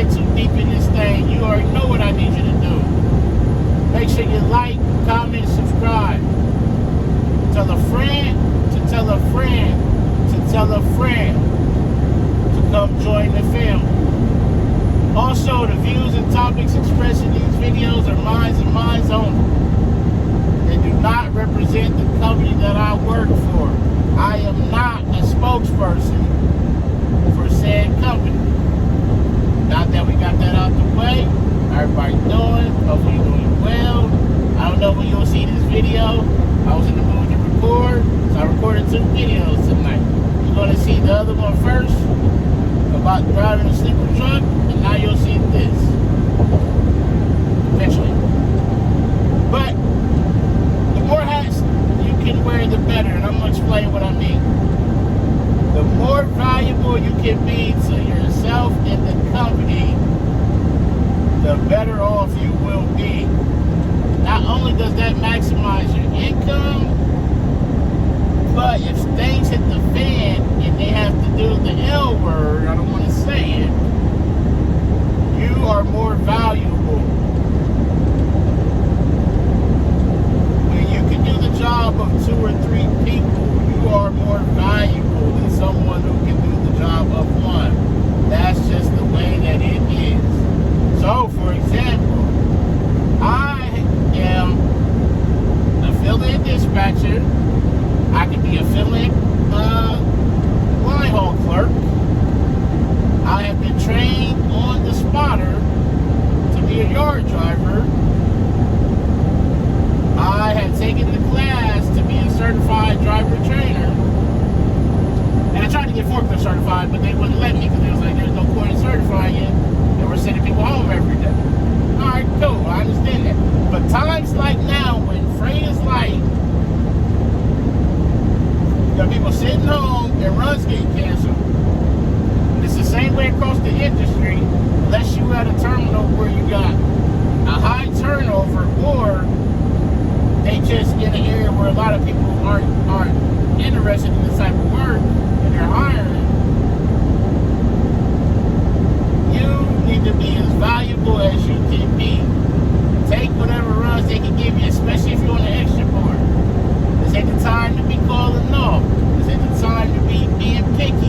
get too deep in this thing, you already know what I need you to do. Make sure you like, comment, subscribe. Tell a friend to tell a friend to tell a friend to come join the family. Also, the views and topics expressed in these videos are mine and mine only. They do not represent the company that I work for. I am not a spokesperson for said company. Now that we got that out the way, how everybody doing? Hopefully you're doing well. I don't know when you'll see this video. I was in the mood to record, so I recorded 2 videos tonight. You're going to see the other one first, about driving a sleeper truck, and now you'll see this eventually. But the more hats you can wear, the better, and I'm going to explain what I mean. The more valuable you can be to yourself and the company, the better off you will be. Not only does that maximize your income, but if things hit the fan and they have to do the L word, I don't want to say it, you are more valuable. When you can do the job of 2 or 3 people, you are more valuable than someone who can do the job of 1. That's just the way that it is. So, for example, I am a fill-in dispatcher. I could be a fill-in line haul clerk. I have been trained on the spotter to be a yard driver. I have taken the class to be a certified driver trainer. And I tried to get forklift certified, but they wouldn't let me because they was like, there's no point in certifying you. And we're sending people home every day. Alright, cool, I understand that. But times like now, when freight is light, you got people sitting home and runs get canceled. And it's the same way across the industry, unless you at a terminal where you got a high turnover, or they just in an area where a lot of people aren't interested in this type of work and they're hiring. You need to be as valuable as you can be. Take whatever runs they can give you, especially if you're on the extra board. This ain't the time to be calling off. This ain't the time to be being picky.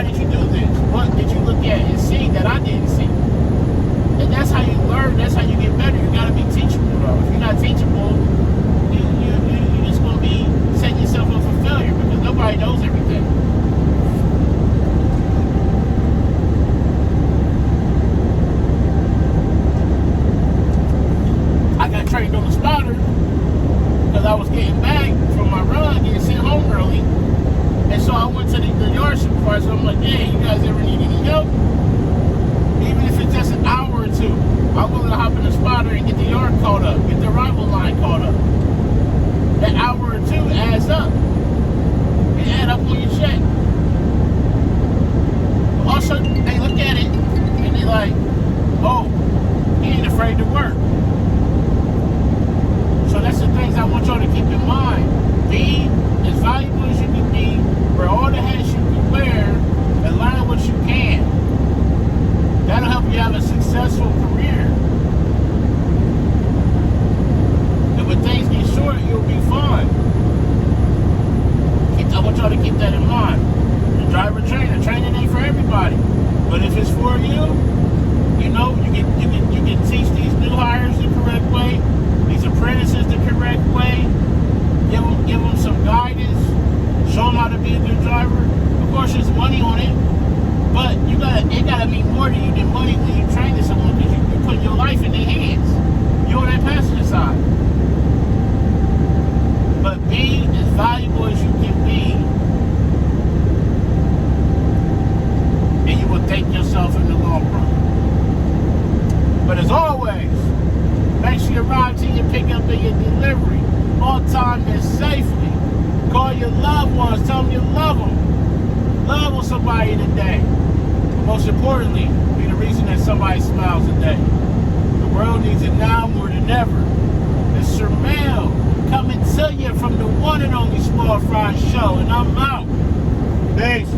why did you do this? What did you look at and see that I didn't see? And that's how you learn. That's how you get better. You gotta be teachable, though. If you're not teachable, you're just gonna be setting yourself up for failure because nobody knows everything. I got trained on the spotter because I was getting back from my run, getting sent home early. And so I went to the yard supervisor. I'm like, hey, you guys ever need any help? Even if it's just an hour or two, I'm willing to hop in the spotter and get the yard caught up, get the arrival line caught up. That hour or two adds up. It adds up on your check. Also, they look at it and they're like, oh, he ain't afraid to work. So that's the things I want y'all to keep in mind. Be as valuable as you can be, wear all the hats you can wear, and learn what you can. That'll help you have a successful career. And when things get short, you'll be fine. I want y'all to keep that in mind. The driver trainer, training ain't for everybody. But if it's for you, you know, you can teach these new hires the correct way, these apprentices the correct way, give them some guidance, show them how to be a good driver. Of course, there's money on it, but it gotta mean more to you than money when you're training someone because you put your life in their hands. You're on that passenger side. But be as valuable as you can be, and you will thank yourself in the long run. But as always, make sure you arrive to your pickup and your delivery on time and safely. Call your loved ones, tell them you love them. Love on somebody today. But most importantly, be the reason that somebody smiles today. The world needs it now more than ever. It's Shermel coming to you from the one and only Small Fry Show, and I'm out. Peace.